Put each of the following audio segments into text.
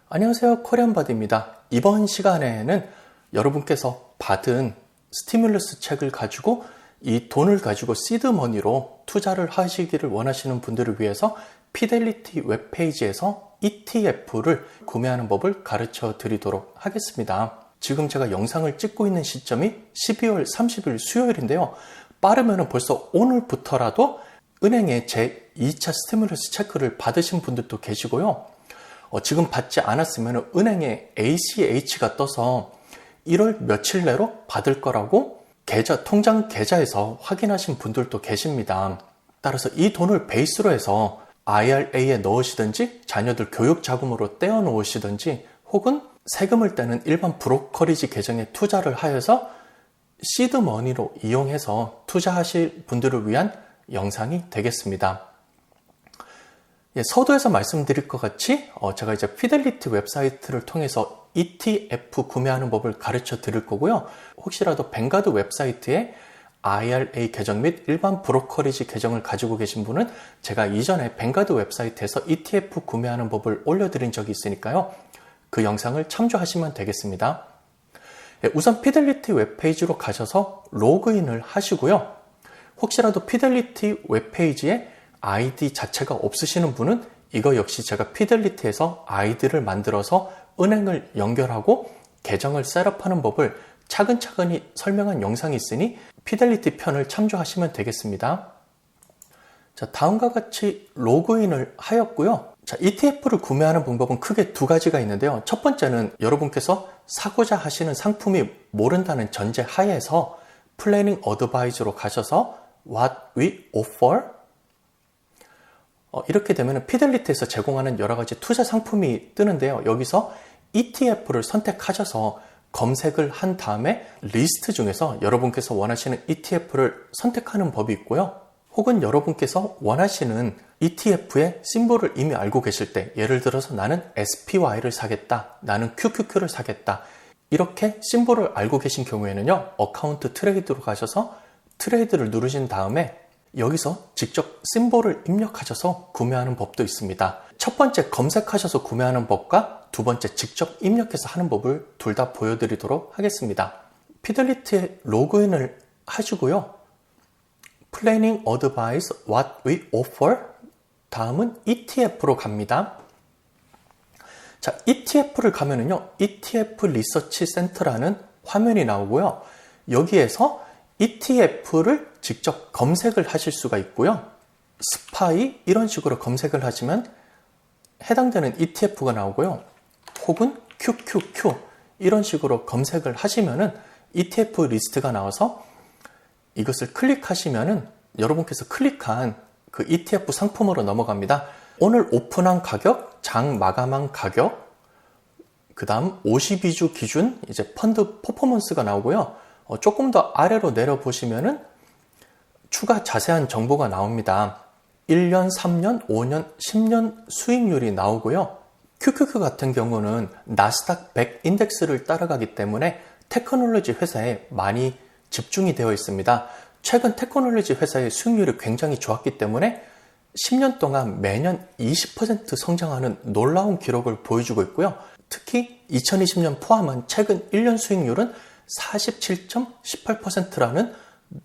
안녕하세요, 코리안바디입니다. 이번 시간에는 여러분께서 받은 스티뮬러스 책을 가지고 이 돈을 가지고 시드머니로 투자를 하시기를 원하시는 분들을 위해서 피델리티 웹페이지에서 ETF를 구매하는 법을 가르쳐 드리도록 하겠습니다. 지금 제가 영상을 찍고 있는 시점이 12월 30일 수요일인데요. 빠르면 벌써 오늘부터라도 은행에 제 2차 스티뮬러스 체크를 받으신 분들도 계시고요. 지금 받지 않았으면 은행에 ACH가 떠서 1월 며칠 내로 받을 거라고 통장 계좌에서 확인하신 분들도 계십니다. 따라서 이 돈을 베이스로 해서 IRA에 넣으시든지 자녀들 교육 자금으로 떼어 놓으시든지 혹은 세금을 떼는 일반 브로커리지 계정에 투자를 하여서 시드머니로 이용해서 투자하실 분들을 위한 영상이 되겠습니다. 서두에서 말씀드릴 것 같이 제가 이제 피델리티 웹사이트를 통해서 ETF 구매하는 법을 가르쳐 드릴 거고요. 혹시라도 뱅가드 웹사이트에 IRA 계정 및 일반 브로커리지 계정을 가지고 계신 분은 제가 이전에 뱅가드 웹사이트에서 ETF 구매하는 법을 올려드린 적이 있으니까요. 그 영상을 참조하시면 되겠습니다. 우선 피델리티 웹페이지로 가셔서 로그인을 하시고요. 혹시라도 피델리티 웹페이지에 아이디 자체가 없으시는 분은 이거 역시 제가 피델리티에서 아이디를 만들어서 은행을 연결하고 계정을 셋업하는 법을 차근차근히 설명한 영상이 있으니 피델리티 편을 참조하시면 되겠습니다. 자, 다음과 같이 로그인을 하였고요. 자, ETF를 구매하는 방법은 크게 두 가지가 있는데요. 첫 번째는 여러분께서 사고자 하시는 상품이 모른다는 전제 하에서 플래닝 어드바이저로 가셔서 What we offer 이렇게 되면 피델리티에서 제공하는 여러 가지 투자 상품이 뜨는데요. 여기서 ETF를 선택하셔서 검색을 한 다음에 리스트 중에서 여러분께서 원하시는 ETF를 선택하는 법이 있고요. 혹은 여러분께서 원하시는 ETF의 심볼을 이미 알고 계실 때, 예를 들어서 나는 SPY를 사겠다, 나는 QQQ를 사겠다, 이렇게 심볼을 알고 계신 경우에는요, 어카운트 트레이드로 가셔서 트레이드를 누르신 다음에 여기서 직접 심볼을 입력하셔서 구매하는 법도 있습니다. 첫 번째 검색하셔서 구매하는 법과 두 번째 직접 입력해서 하는 법을 둘 다 보여드리도록 하겠습니다. 피델리티에 로그인을 하시고요. Planning Advice What we offer 다음은 ETF로 갑니다. 자, ETF를 가면은요, ETF 리서치 센터라는 화면이 나오고요. 여기에서 ETF를 직접 검색을 하실 수가 있고요. 스파이 이런 식으로 검색을 하시면 해당되는 ETF가 나오고요. 혹은 QQQ 이런 식으로 검색을 하시면은 ETF 리스트가 나와서 이것을 클릭하시면은 여러분께서 클릭한 그 ETF 상품으로 넘어갑니다. 오늘 오픈한 가격, 장 마감한 가격, 그 다음 52주 기준 이제 펀드 퍼포먼스가 나오고요. 조금 더 아래로 내려보시면은 추가 자세한 정보가 나옵니다. 1년, 3년, 5년, 10년 수익률이 나오고요. QQQ 같은 경우는 나스닥 100 인덱스를 따라가기 때문에 테크놀로지 회사에 많이 집중이 되어 있습니다. 최근 테크놀로지 회사의 수익률이 굉장히 좋았기 때문에 10년 동안 매년 20% 성장하는 놀라운 기록을 보여주고 있고요. 특히 2020년 포함한 최근 1년 수익률은 47.18%라는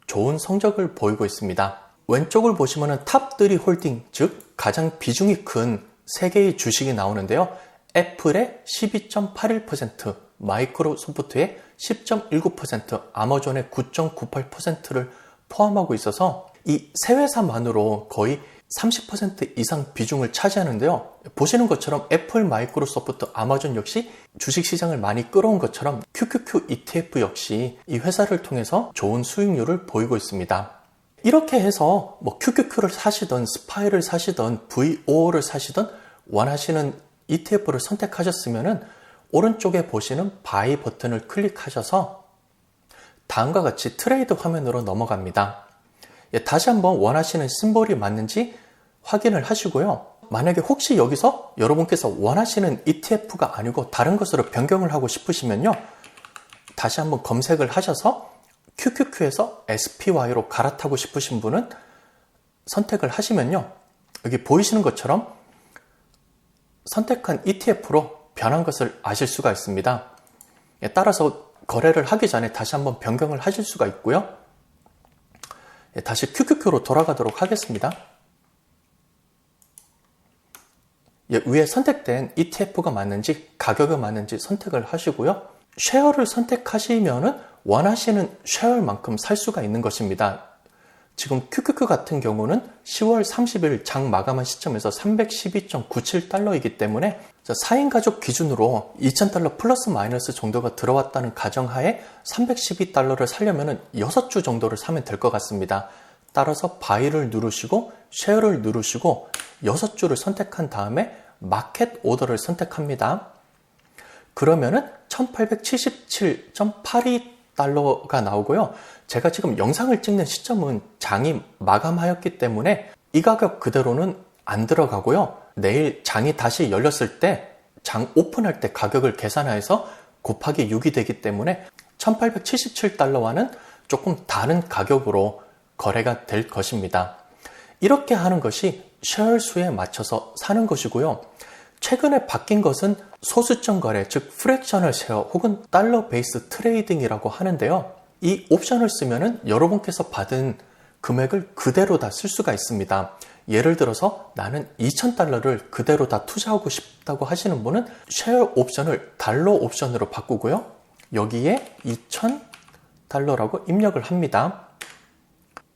좋은 성적을 보이고 있습니다. 왼쪽을 보시면 탑3 홀딩, 즉 가장 비중이 큰 3개의 주식이 나오는데요. 애플의 12.81%, 마이크로소프트의 10.19%, 아마존의 9.98%를 포함하고 있어서 이 세 회사만으로 거의 30% 이상 비중을 차지하는데요. 보시는 것처럼 애플, 마이크로소프트, 아마존 역시 주식시장을 많이 끌어온 것처럼 QQQ ETF 역시 이 회사를 통해서 좋은 수익률을 보이고 있습니다. 이렇게 해서 QQQ를 사시던 스파이를 사시던 VO를 사시던 원하시는 ETF를 선택하셨으면 오른쪽에 보시는 바이 버튼을 클릭하셔서 다음과 같이 트레이드 화면으로 넘어갑니다. 다시 한번 원하시는 심볼이 맞는지 확인을 하시고요. 만약에 혹시 여기서 여러분께서 원하시는 ETF가 아니고 다른 것으로 변경을 하고 싶으시면요. 다시 한번 검색을 하셔서 QQQ에서 SPY로 갈아타고 싶으신 분은 선택을 하시면요. 여기 보이시는 것처럼 선택한 ETF로 변한 것을 아실 수가 있습니다. 따라서 거래를 하기 전에 다시 한번 변경을 하실 수가 있고요. 다시 QQQ로 돌아가도록 하겠습니다. 위에 선택된 ETF가 맞는지 가격이 맞는지 선택을 하시고요. 쉐어를 선택하시면 원하시는 쉐어만큼 살 수가 있는 것입니다. 지금 QQQ 같은 경우는 10월 30일 장 마감한 시점에서 312.97달러이기 때문에 4인 가족 기준으로 2,000달러 플러스 마이너스 정도가 들어왔다는 가정하에 312달러를 사려면 6주 정도를 사면 될 것 같습니다. 따라서 바이를 누르시고 쉐어를 누르시고 6주를 선택한 다음에 마켓 오더를 선택합니다. 그러면은 1877.82달러가 나오고요. 제가 지금 영상을 찍는 시점은 장이 마감하였기 때문에 이 가격 그대로는 안 들어가고요. 내일 장이 다시 열렸을 때 장 오픈할 때 가격을 계산해서 곱하기 6이 되기 때문에 1877달러와는 조금 다른 가격으로 거래가 될 것입니다. 이렇게 하는 것이 쉐어 수에 맞춰서 사는 것이고요. 최근에 바뀐 것은 소수점 거래, 즉 프랙셔널 쉐어 혹은 달러 베이스 트레이딩이라고 하는데요. 이 옵션을 쓰면은 여러분께서 받은 금액을 그대로 다 쓸 수가 있습니다. 예를 들어서 나는 2,000달러를 그대로 다 투자하고 싶다고 하시는 분은 쉐어 옵션을 달러 옵션으로 바꾸고요. 여기에 2,000달러라고 입력을 합니다.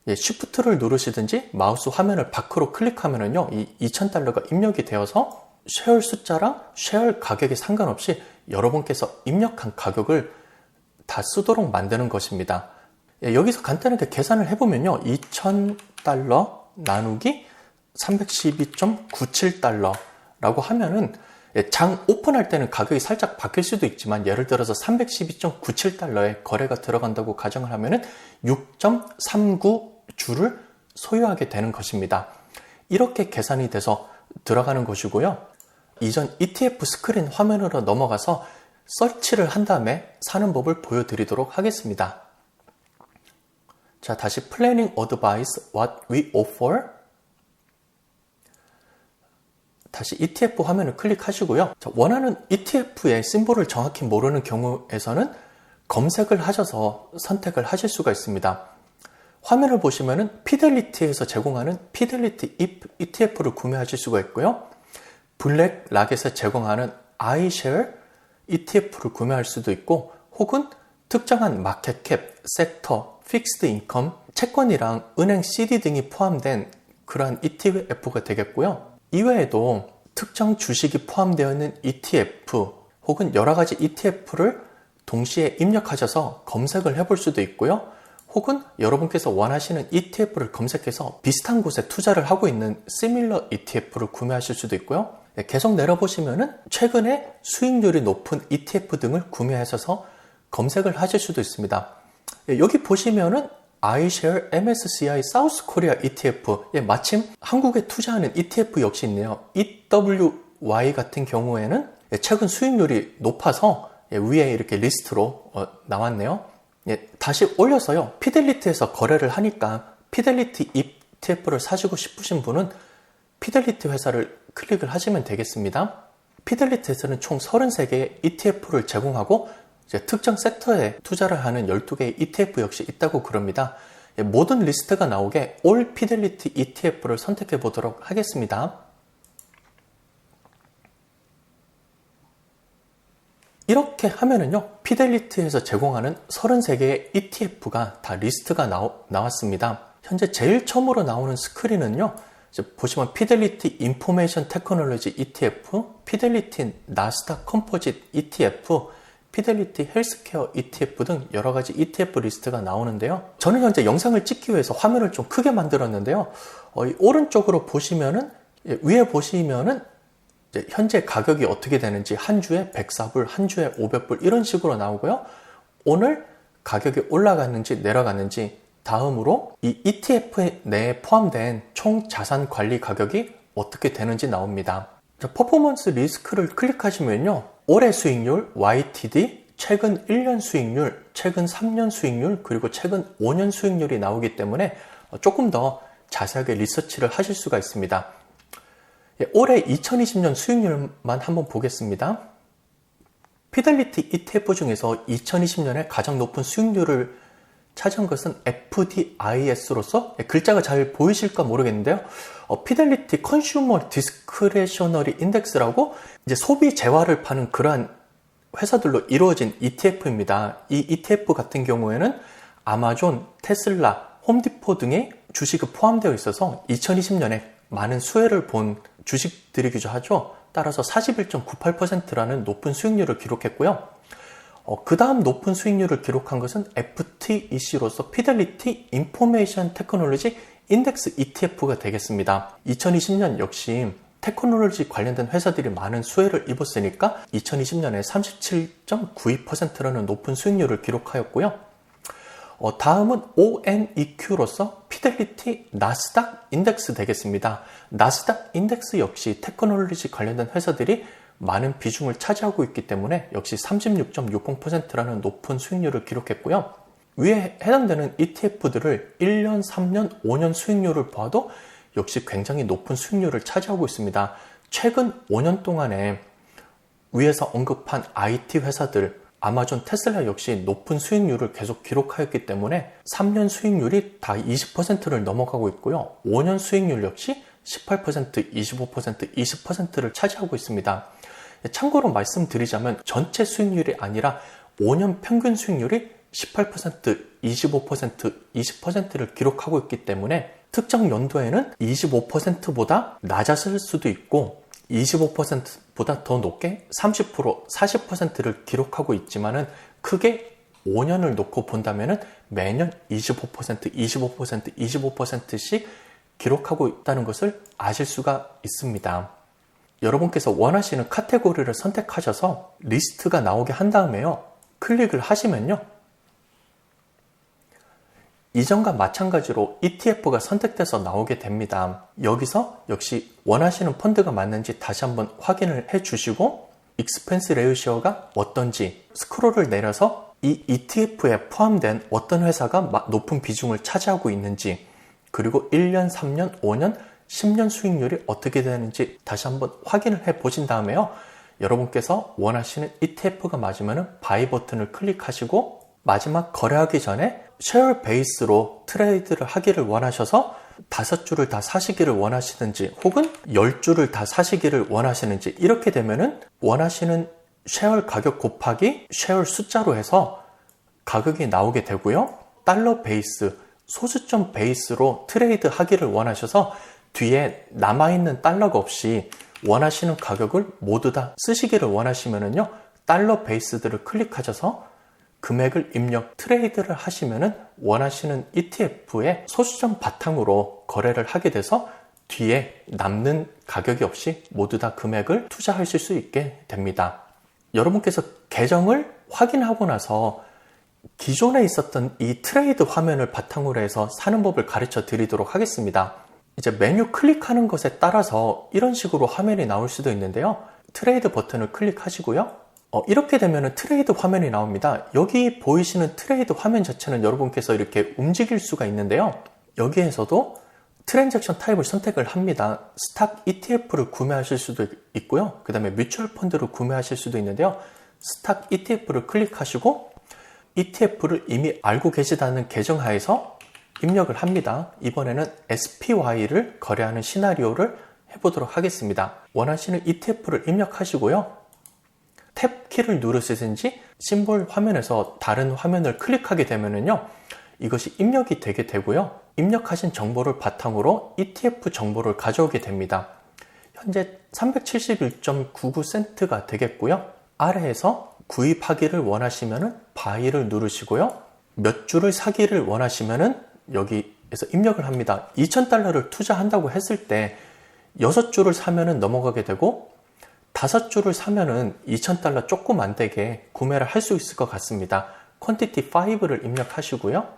쉬프트를 누르시든지 마우스 화면을 밖으로 클릭하면은요, 이 2,000달러가 입력이 되어서 쉐어 숫자랑 쉐어 가격에 상관없이 여러분께서 입력한 가격을 다 쓰도록 만드는 것입니다. 여기서 간단하게 계산을 해보면요, 2,000달러 나누기 312.97달러라고 하면은 장 오픈할 때는 가격이 살짝 바뀔 수도 있지만 예를 들어서 312.97달러에 거래가 들어간다고 가정을 하면은 6.39주를 소유하게 되는 것입니다. 이렇게 계산이 돼서 들어가는 것이고요. 이전 ETF 스크린 화면으로 넘어가서 서치를 한 다음에 사는 법을 보여드리도록 하겠습니다. 자, 다시 Planning Advice What We Offer. 다시 ETF 화면을 클릭하시고요. 자, 원하는 ETF의 심볼을 정확히 모르는 경우에서는 검색을 하셔서 선택을 하실 수가 있습니다. 화면을 보시면은 피델리티에서 제공하는 피델리티 ETF를 구매하실 수가 있고요. 블랙락에서 제공하는 iShare ETF를 구매할 수도 있고 혹은 특정한 마켓캡, 섹터, 픽스드 인컴, 채권이랑 은행 CD 등이 포함된 그러한 ETF가 되겠고요. 이외에도 특정 주식이 포함되어 있는 ETF 혹은 여러 가지 ETF를 동시에 입력하셔서 검색을 해볼 수도 있고요. 혹은 여러분께서 원하시는 ETF를 검색해서 비슷한 곳에 투자를 하고 있는 시밀러 ETF를 구매하실 수도 있고요. 계속 내려보시면은 최근에 수익률이 높은 ETF 등을 구매하셔서 검색을 하실 수도 있습니다. 여기 보시면은 iShare MSCI South Korea ETF, 마침 한국에 투자하는 ETF 역시 있네요. EWY 같은 경우에는 최근 수익률이 높아서 위에 이렇게 리스트로 나왔네요. 다시 올려서요. 피델리티에서 거래를 하니까 피델리티 ETF를 사시고 싶으신 분은 피델리티 회사를 클릭을 하시면 되겠습니다. 피델리티에서는 총 33개의 ETF를 제공하고 특정 섹터에 투자를 하는 12개의 ETF 역시 있다고 그럽니다. 모든 리스트가 나오게 All Fidelity ETF를 선택해 보도록 하겠습니다. 이렇게 하면은요, 피델리티에서 제공하는 33개의 ETF가 다 리스트가 나왔습니다. 현재 제일 처음으로 나오는 스크린은요, 보시면 피델리티 인포메이션 테크놀로지 ETF, 피델리티 나스닥 컴포짓 ETF, 피델리티 헬스케어 ETF 등 여러 가지 ETF 리스트가 나오는데요. 저는 현재 영상을 찍기 위해서 화면을 좀 크게 만들었는데요. 오른쪽으로 보시면은, 위에 보시면은 현재 가격이 어떻게 되는지 한 주에 104불, 한 주에 500불 이런 식으로 나오고요. 오늘 가격이 올라갔는지 내려갔는지, 다음으로 이 ETF 내에 포함된 총 자산 관리 가격이 어떻게 되는지 나옵니다. 자, 퍼포먼스 리스크를 클릭하시면요. 올해 수익률, YTD, 최근 1년 수익률, 최근 3년 수익률, 그리고 최근 5년 수익률이 나오기 때문에 조금 더 자세하게 리서치를 하실 수가 있습니다. 올해 2020년 수익률만 한번 보겠습니다. 피델리티 ETF 중에서 2020년에 가장 높은 수익률을 차지한 것은 FDIS로서 글자가 잘 보이실까 모르겠는데요. 피델리티 컨슈머 디스크레셔너리 인덱스라고 이제 소비 재화를 파는 그러한 회사들로 이루어진 ETF입니다. 이 ETF 같은 경우에는 아마존, 테슬라, 홈디포 등의 주식이 포함되어 있어서 2020년에 많은 수혜를 본 주식들이기도 하죠. 따라서 41.98%라는 높은 수익률을 기록했고요. 그 다음 높은 수익률을 기록한 것은 FTEC로서 피델리티 인포메이션 테크놀로지 인덱스 ETF가 되겠습니다. 2020년 역시 테크놀로지 관련된 회사들이 많은 수혜를 입었으니까 2020년에 37.92%라는 높은 수익률을 기록하였고요. 다음은 ONEQ로서 피델리티 나스닥 인덱스 되겠습니다. 나스닥 인덱스 역시 테크놀로지 관련된 회사들이 많은 비중을 차지하고 있기 때문에 역시 36.60%라는 높은 수익률을 기록했고요. 위에 해당되는 ETF들을 1년, 3년, 5년 수익률을 봐도 역시 굉장히 높은 수익률을 차지하고 있습니다. 최근 5년 동안에 위에서 언급한 IT 회사들, 아마존, 테슬라 역시 높은 수익률을 계속 기록하였기 때문에 3년 수익률이 다 20%를 넘어가고 있고요. 5년 수익률 역시 18%, 25%, 20%를 차지하고 있습니다. 참고로 말씀드리자면 전체 수익률이 아니라 5년 평균 수익률이 18%, 25%, 20%를 기록하고 있기 때문에 특정 연도에는 25%보다 낮았을 수도 있고 25%보다 더 높게 30%, 40%를 기록하고 있지만은 크게 5년을 놓고 본다면은 매년 25%, 25%, 25%씩 기록하고 있다는 것을 아실 수가 있습니다. 여러분께서 원하시는 카테고리를 선택하셔서 리스트가 나오게 한 다음에요. 클릭을 하시면요. 이전과 마찬가지로 ETF가 선택돼서 나오게 됩니다. 여기서 역시 원하시는 펀드가 맞는지 다시 한번 확인을 해 주시고 익스펜스 레이시오가 어떤지 스크롤을 내려서 이 ETF에 포함된 어떤 회사가 높은 비중을 차지하고 있는지 그리고 1년, 3년, 5년, 10년 수익률이 어떻게 되는지 다시 한번 확인을 해 보신 다음에요. 여러분께서 원하시는 ETF가 맞으면 바이 버튼을 클릭하시고 마지막 거래하기 전에 쉐어 베이스로 트레이드를 하기를 원하셔서 5주를 다 사시기를 원하시는지 혹은 10주를 다 사시기를 원하시는지 이렇게 되면은 원하시는 쉐어 가격 곱하기 쉐어 숫자로 해서 가격이 나오게 되고요. 달러 베이스, 소수점 베이스로 트레이드 하기를 원하셔서 뒤에 남아있는 달러가 없이 원하시는 가격을 모두 다 쓰시기를 원하시면은요. 달러 베이스들을 클릭하셔서 금액을 입력, 트레이드를 하시면은 원하시는 ETF의 소수점 바탕으로 거래를 하게 돼서 뒤에 남는 가격이 없이 모두 다 금액을 투자하실 수 있게 됩니다. 여러분께서 계정을 확인하고 나서 기존에 있었던 이 트레이드 화면을 바탕으로 해서 사는 법을 가르쳐 드리도록 하겠습니다. 이제 메뉴 클릭하는 것에 따라서 이런 식으로 화면이 나올 수도 있는데요. 트레이드 버튼을 클릭하시고요. 이렇게 되면 트레이드 화면이 나옵니다. 여기 보이시는 트레이드 화면 자체는 여러분께서 이렇게 움직일 수가 있는데요. 여기에서도 트랜잭션 타입을 선택을 합니다. 스탁 ETF를 구매하실 수도 있고요. 그 다음에 뮤추얼 펀드를 구매하실 수도 있는데요. 스탁 ETF를 클릭하시고 ETF를 이미 알고 계시다는 계정 하에서 입력을 합니다. 이번에는 SPY를 거래하는 시나리오를 해보도록 하겠습니다. 원하시는 ETF를 입력하시고요. 탭 키를 누르시든지 심볼 화면에서 다른 화면을 클릭하게 되면은요. 이것이 입력이 되게 되고요. 입력하신 정보를 바탕으로 ETF 정보를 가져오게 됩니다. 현재 371.99센트가 되겠고요. 아래에서 구입하기를 원하시면 바이를 누르시고요. 몇 주를 사기를 원하시면 여기에서 입력을 합니다. 2,000달러를 투자한다고 했을 때 6주를 사면 넘어가게 되고 5주를 사면은 2,000달러 조금 안 되게 구매를 할 수 있을 것 같습니다. 퀀티티 5를 입력하시고요.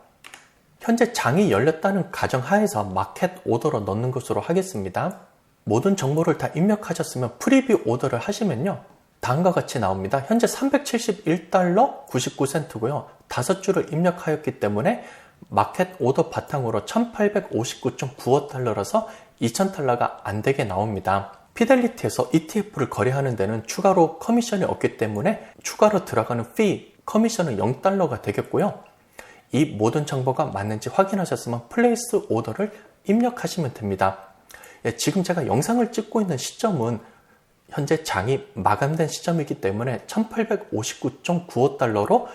현재 장이 열렸다는 가정하에서 마켓 오더로 넣는 것으로 하겠습니다. 모든 정보를 다 입력하셨으면 프리뷰 오더를 하시면요. 다음과 같이 나옵니다. 현재 371달러 99센트고요. 5주를 입력하였기 때문에 마켓 오더 바탕으로 1859.95달러라서 2,000달러가 안 되게 나옵니다. 피델리티에서 ETF를 거래하는 데는 추가로 커미션이 없기 때문에 추가로 들어가는 커미션은 $0가 되겠고요. 이 모든 정보가 맞는지 확인하셨으면 플레이스 오더를 입력하시면 됩니다. 지금 제가 영상을 찍고 있는 시점은 현재 장이 마감된 시점이기 때문에 $1859.95로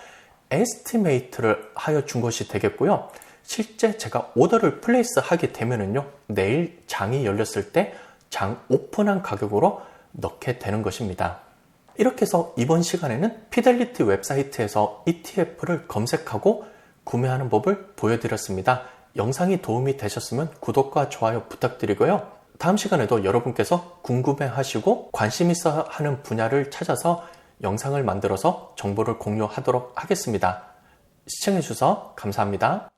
에스티메이트를 하여 준 것이 되겠고요. 실제 제가 오더를 플레이스 하게 되면은요, 내일 장이 열렸을 때 장 오픈한 가격으로 넣게 되는 것입니다. 이렇게 해서 이번 시간에는 피델리티 웹사이트에서 ETF를 검색하고 구매하는 법을 보여드렸습니다. 영상이 도움이 되셨으면 구독과 좋아요 부탁드리고요. 다음 시간에도 여러분께서 궁금해하시고 관심 있어 하는 분야를 찾아서 영상을 만들어서 정보를 공유하도록 하겠습니다. 시청해주셔서 감사합니다.